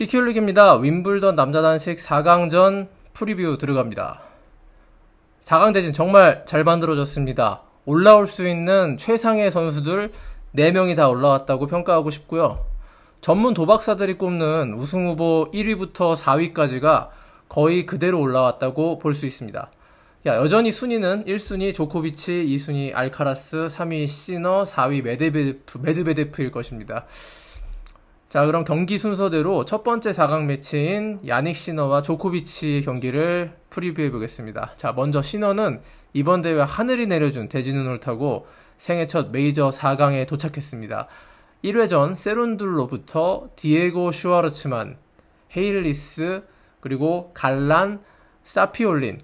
키키올릭입니다. 윈블던 남자 단식 4강전 프리뷰 들어갑니다. 4강 대진 정말 잘 만들어졌습니다. 올라올 수 있는 최상의 선수들 4명이 다 올라왔다고 평가하고 싶고요. 전문 도박사들이 꼽는 우승 후보 1위부터 4위까지가 거의 그대로 올라왔다고 볼 수 있습니다. 여전히 순위는 1순위 조코비치, 2순위 알카라스, 3위 시너, 4위 메드베데프일 것입니다. 자, 그럼 경기 순서대로 첫 번째 4강 매치인 야닉 시너와 조코비치 경기를 프리뷰해 보겠습니다. 자, 먼저 시너는 이번 대회 하늘이 내려준 대진운을 타고 생애 첫 메이저 4강에 도착했습니다. 1회전 세룬둘로부터 디에고 슈와르츠만, 헤일리스, 그리고 갈란, 사피올린.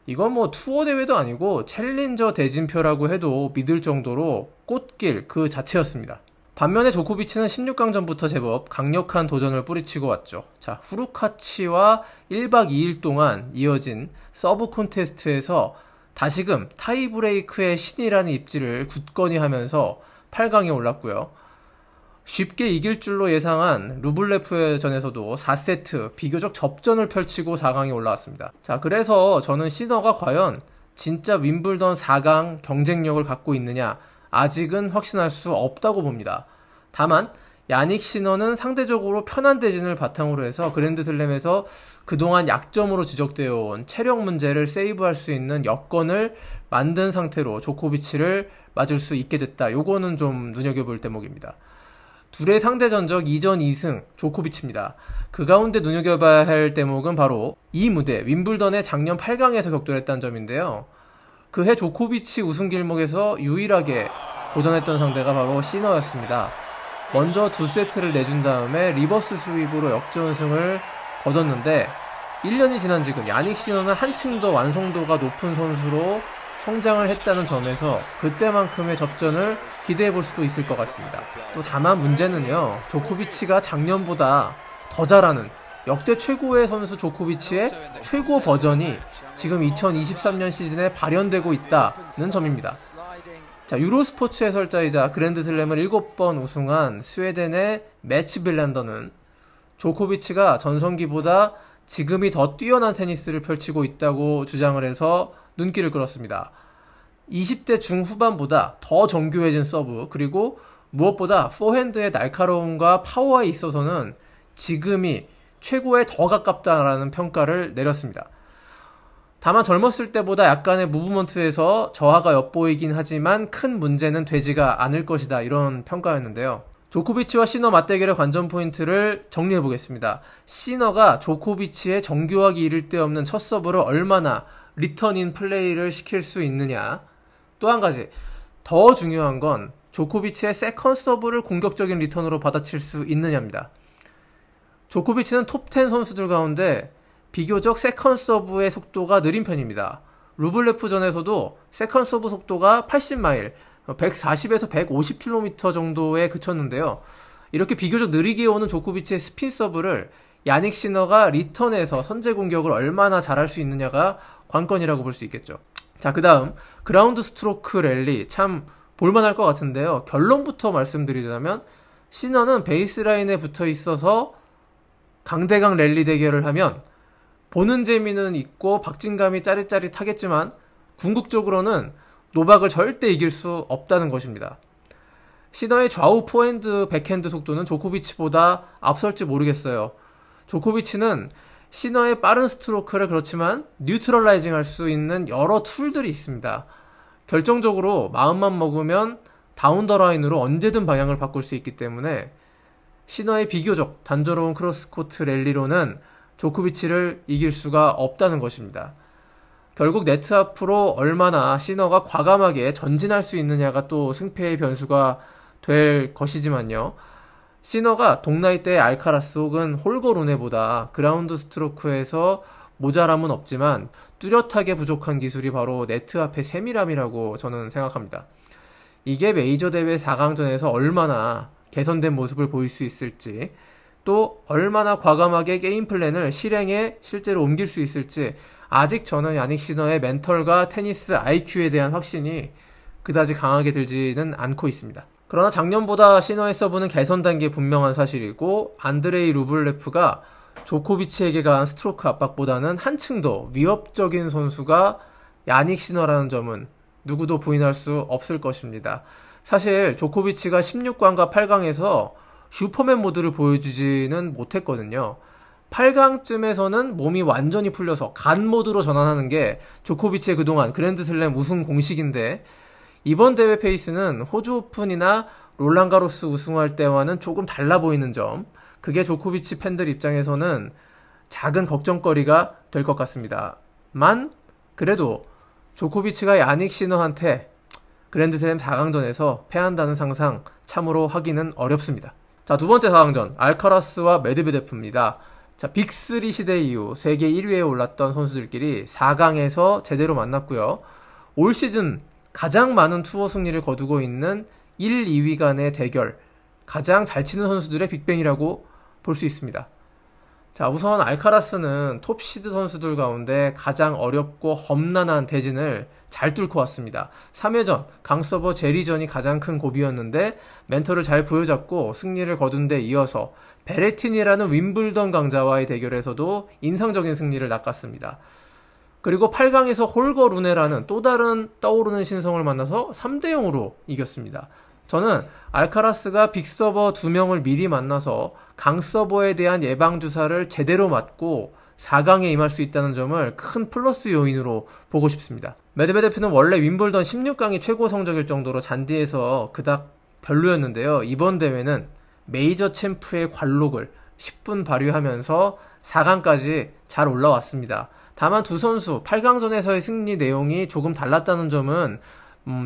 이건 뭐 투어 대회도 아니고 챌린저 대진표라고 해도 믿을 정도로 꽃길 그 자체였습니다. 반면에 조코비치는 16강전부터 제법 강력한 도전을 뿌리치고 왔죠. 자, 후루카치와 1박 2일 동안 이어진 서브 콘테스트에서 다시금 타이브레이크의 신이라는 입지를 굳건히 하면서 8강에 올랐고요. 쉽게 이길 줄로 예상한 루블레프전에서도 4세트 비교적 접전을 펼치고 4강에 올라왔습니다. 자, 그래서 저는 시너가 과연 진짜 윈블던 4강 경쟁력을 갖고 있느냐, 아직은 확신할 수 없다고 봅니다. 다만 야닉 시너는 상대적으로 편한 대진을 바탕으로 해서 그랜드슬램에서 그동안 약점으로 지적되어 온 체력 문제를 세이브할 수 있는 여건을 만든 상태로 조코비치를 맞을 수 있게 됐다. 요거는 좀 눈여겨볼 대목입니다. 둘의 상대 전적 2전 2승 조코비치입니다. 그 가운데 눈여겨봐야 할 대목은 바로 이 무대 윈블던의 작년 8강에서 격돌했다는 점인데요. 그해 조코비치 우승 길목에서 유일하게 도전했던 상대가 바로 시너였습니다. 먼저 2세트를 내준 다음에 리버스 스윕으로 역전승을 거뒀는데 1년이 지난 지금 야닉 시너는 한층 더 완성도가 높은 선수로 성장을 했다는 점에서 그때만큼의 접전을 기대해볼 수도 있을 것 같습니다. 또 다만 문제는요, 조코비치가 작년보다 더 잘하는 역대 최고의 선수 조코비치의 최고 버전이 지금 2023년 시즌에 발현되고 있다는 점입니다. 자, 유로스포츠 해설자이자 그랜드슬램을 7번 우승한 스웨덴의 매츠 빌란더는 조코비치가 전성기보다 지금이 더 뛰어난 테니스를 펼치고 있다고 주장을 해서 눈길을 끌었습니다. 20대 중후반보다 더 정교해진 서브, 그리고 무엇보다 포핸드의 날카로움과 파워에 있어서는 지금이 최고에 더 가깝다라는 평가를 내렸습니다. 다만 젊었을 때보다 약간의 무브먼트에서 저하가 엿보이긴 하지만 큰 문제는 되지가 않을 것이다, 이런 평가였는데요. 조코비치와 시너 맞대결의 관전 포인트를 정리해보겠습니다. 시너가 조코비치의 정교하기 이를 데 없는 첫 서브를 얼마나 리턴인 플레이를 시킬 수 있느냐, 또 한 가지 더 중요한 건 조코비치의 세컨 서브를 공격적인 리턴으로 받아칠 수 있느냐입니다. 조코비치는 톱10 선수들 가운데 비교적 세컨 서브의 속도가 느린 편입니다. 루블레프전에서도 세컨 서브 속도가 80마일, 140에서 150km 정도에 그쳤는데요. 이렇게 비교적 느리게 오는 조코비치의 스핀 서브를 야닉 시너가 리턴에서 선제 공격을 얼마나 잘할 수 있느냐가 관건이라고 볼 수 있겠죠. 자, 그 다음 그라운드 스트로크 랠리 참 볼만할 것 같은데요. 결론부터 말씀드리자면 시너는 베이스라인에 붙어 있어서 강대강 랠리 대결을 하면 보는 재미는 있고 박진감이 짜릿짜릿하겠지만 궁극적으로는 노박을 절대 이길 수 없다는 것입니다. 시너의 좌우 포핸드 백핸드 속도는 조코비치보다 앞설지 모르겠어요. 조코비치는 시너의 빠른 스트로크를 그렇지만 뉴트럴라이징 할 수 있는 여러 툴들이 있습니다. 결정적으로 마음만 먹으면 다운 더 라인으로 언제든 방향을 바꿀 수 있기 때문에 시너의 비교적 단조로운 크로스코트 랠리로는 조코비치를 이길 수가 없다는 것입니다. 결국 네트 앞으로 얼마나 시너가 과감하게 전진할 수 있느냐가 또 승패의 변수가 될 것이지만요. 시너가 동나이 때의 알카라스 혹은 홀거 루네보다 그라운드 스트로크에서 모자람은 없지만 뚜렷하게 부족한 기술이 바로 네트 앞의 세밀함이라고 저는 생각합니다. 이게 메이저 대회 4강전에서 얼마나 개선된 모습을 보일 수 있을지, 또 얼마나 과감하게 게임 플랜을 실행에 실제로 옮길 수 있을지, 아직 저는 야닉 시너의 멘털과 테니스 IQ에 대한 확신이 그다지 강하게 들지는 않고 있습니다. 그러나 작년보다 시너의 서브는 개선된 게 분명한 사실이고, 안드레이 루블레프가 조코비치에게 가한 스트로크 압박보다는 한층 더 위협적인 선수가 야닉 시너라는 점은 누구도 부인할 수 없을 것입니다. 사실 조코비치가 16강과 8강에서 슈퍼맨 모드를 보여주지는 못했거든요. 8강쯤에서는 몸이 완전히 풀려서 간 모드로 전환하는 게 조코비치의 그동안 그랜드슬램 우승 공식인데, 이번 대회 페이스는 호주 오픈이나 롤랑가로스 우승할 때와는 조금 달라 보이는 점, 그게 조코비치 팬들 입장에서는 작은 걱정거리가 될 것 같습니다. 그래도 조코비치가 야닉 시너한테 그랜드슬램 4강전에서 패한다는 상상 참으로 하기는 어렵습니다. 자, 두 번째 4강전, 알카라스와 메드베데프입니다. 자, 빅3 시대 이후 세계 1위에 올랐던 선수들끼리 4강에서 제대로 만났고요. 올 시즌 가장 많은 투어 승리를 거두고 있는 1, 2위 간의 대결, 가장 잘 치는 선수들의 빅뱅이라고 볼 수 있습니다. 자, 우선 알카라스는 톱시드 선수들 가운데 가장 어렵고 험난한 대진을 잘 뚫고 왔습니다. 3회전 강서버 제리전이 가장 큰 고비였는데 멘터를 잘 부여잡고 승리를 거둔 데 이어서 베레틴이라는 윈블던 강자와의 대결에서도 인상적인 승리를 낚았습니다. 그리고 8강에서 홀거 루네라는 또 다른 떠오르는 신성을 만나서 3대0으로 이겼습니다. 저는 알카라스가 빅서버 2명을 미리 만나서 강서버에 대한 예방주사를 제대로 맞고 4강에 임할 수 있다는 점을 큰 플러스 요인으로 보고 싶습니다. 메드베데프는 원래 윈블던 16강이 최고 성적일 정도로 잔디에서 그닥 별로였는데요. 이번 대회는 메이저 챔프의 관록을 10분 발휘하면서 4강까지 잘 올라왔습니다. 다만 두 선수 8강전에서의 승리 내용이 조금 달랐다는 점은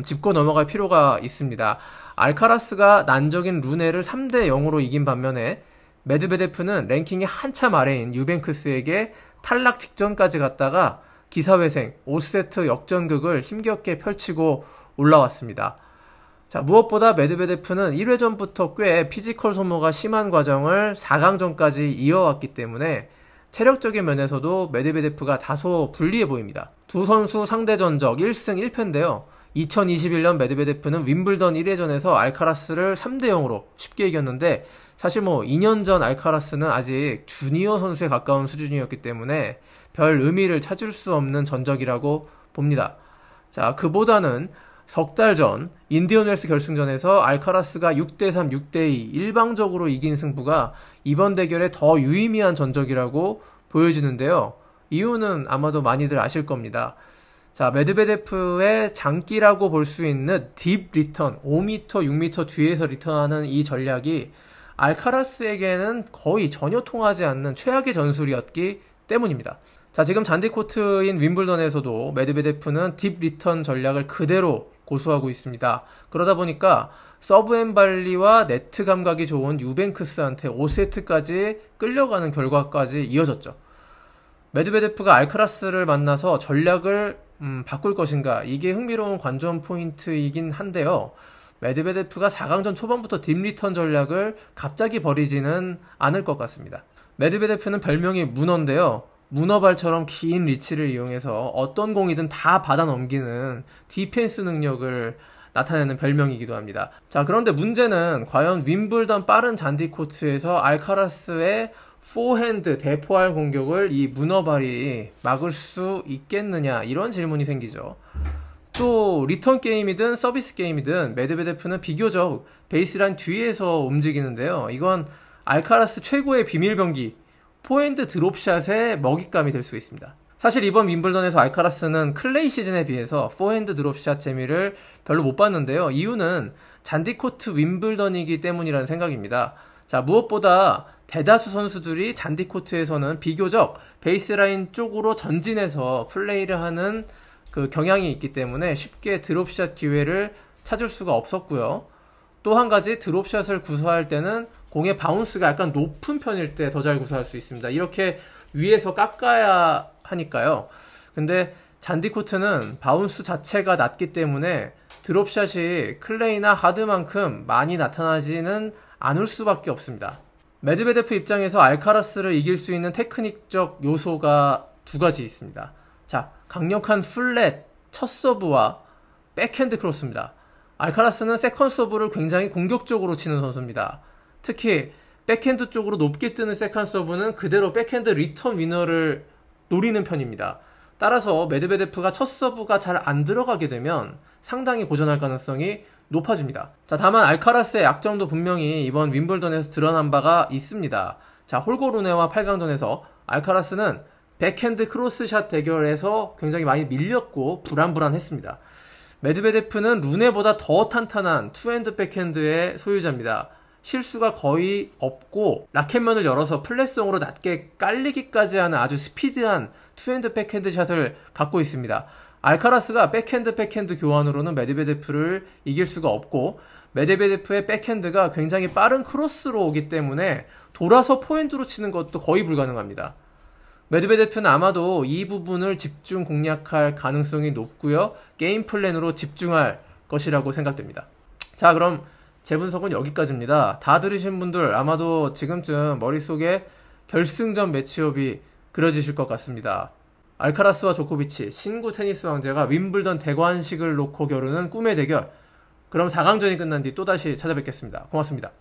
짚고 넘어갈 필요가 있습니다. 알카라스가 난적인 루네를 3대0으로 이긴 반면에 메드베데프는 랭킹이 한참 아래인 유벤크스에게 탈락 직전까지 갔다가 기사회생 5세트 역전극을 힘겹게 펼치고 올라왔습니다. 자, 무엇보다 메드베데프는 1회전부터 꽤 피지컬 소모가 심한 과정을 4강전까지 이어왔기 때문에 체력적인 면에서도 메드베데프가 다소 불리해 보입니다. 두 선수 상대 전적 1승 1패인데요. 2021년 메드베데프는 윈블던 1회전에서 알카라스를 3대0으로 쉽게 이겼는데, 사실 2년 전 알카라스는 아직 주니어 선수에 가까운 수준이었기 때문에 별 의미를 찾을 수 없는 전적이라고 봅니다. 자, 그보다는 석 달 전 인디언 웰스 결승전에서 알카라스가 6대3, 6대2 일방적으로 이긴 승부가 이번 대결에 더 유의미한 전적이라고 보여지는데요. 이유는 아마도 많이들 아실 겁니다. 자, 메드베데프의 장기라고 볼 수 있는 딥 리턴, 5m, 6m 뒤에서 리턴하는 이 전략이 알카라스에게는 거의 전혀 통하지 않는 최악의 전술이었기 때문입니다. 자, 지금 잔디코트인 윈블던에서도 메드베데프는 딥 리턴 전략을 그대로 고수하고 있습니다. 그러다 보니까 서브앤발리와 네트 감각이 좋은 유벤크스한테 5세트까지 끌려가는 결과까지 이어졌죠. 메드베데프가 알카라스를 만나서 전략을 바꿀 것인가, 이게 흥미로운 관전 포인트이긴 한데요. 메드베데프가 4강전 초반부터 딥 리턴 전략을 갑자기 버리지는 않을 것 같습니다. 메드베데프는 별명이 문어인데요. 문어발처럼 긴 리치를 이용해서 어떤 공이든 다 받아 넘기는 디펜스 능력을 나타내는 별명이기도 합니다. 자, 그런데 문제는 과연 윈블던 빠른 잔디 코트에서 알카라스의 포핸드 대포알 공격을 이 문어발이 막을 수 있겠느냐, 이런 질문이 생기죠. 또 리턴 게임이든 서비스 게임이든 메드베데프는 비교적 베이스라인 뒤에서 움직이는데요. 이건 알카라스 최고의 비밀병기 포핸드 드롭샷의 먹잇감이 될 수 있습니다. 사실 이번 윈블던에서 알카라스는 클레이 시즌에 비해서 포핸드 드롭샷 재미를 별로 못 봤는데요. 이유는 잔디코트 윈블던이기 때문이라는 생각입니다. 자, 무엇보다 대다수 선수들이 잔디코트에서는 비교적 베이스라인 쪽으로 전진해서 플레이를 하는 그 경향이 있기 때문에 쉽게 드롭샷 기회를 찾을 수가 없었고요. 또 한 가지, 드롭샷을 구사할 때는 공의 바운스가 약간 높은 편일 때 더 잘 구사할 수 있습니다. 이렇게 위에서 깎아야 하니까요. 근데 잔디코트는 바운스 자체가 낮기 때문에 드롭샷이 클레이나 하드만큼 많이 나타나지는 않을 수밖에 없습니다. 메드베데프 입장에서 알카라스를 이길 수 있는 테크닉적 요소가 두 가지 있습니다. 자, 강력한 플랫 첫 서브와 백핸드 크로스입니다. 알카라스는 세컨드 서브를 굉장히 공격적으로 치는 선수입니다. 특히 백핸드 쪽으로 높게 뜨는 세컨드 서브는 그대로 백핸드 리턴 위너를 노리는 편입니다. 따라서 메드베데프가 첫 서브가 잘 안 들어가게 되면 상당히 고전할 가능성이 높아집니다. 자, 다만 알카라스의 약점도 분명히 이번 윈블던에서 드러난 바가 있습니다. 자, 홀고 루네와 8강전에서 알카라스는 백핸드 크로스샷 대결에서 굉장히 많이 밀렸고 불안불안했습니다. 메드베데프는 루네보다 더 탄탄한 투핸드 백핸드의 소유자입니다. 실수가 거의 없고 라켓면을 열어서 플랫성으로 낮게 깔리기까지 하는 아주 스피드한 투핸드 백핸드 샷을 갖고 있습니다. 알카라스가 백핸드 교환으로는 메드베데프를 이길 수가 없고 메드베데프의 백핸드가 굉장히 빠른 크로스로 오기 때문에 돌아서 포핸드로 치는 것도 거의 불가능합니다. 메드베데프는 아마도 이 부분을 집중 공략할 가능성이 높고요. 게임 플랜으로 집중할 것이라고 생각됩니다. 자, 그럼 제 분석은 여기까지입니다. 다 들으신 분들 아마도 지금쯤 머릿속에 결승전 매치업이 그려지실 것 같습니다. 알카라스와 조코비치, 신구 테니스 왕제가 윈블던 대관식을 놓고 겨루는 꿈의 대결. 그럼 4강전이 끝난 뒤 또다시 찾아뵙겠습니다. 고맙습니다.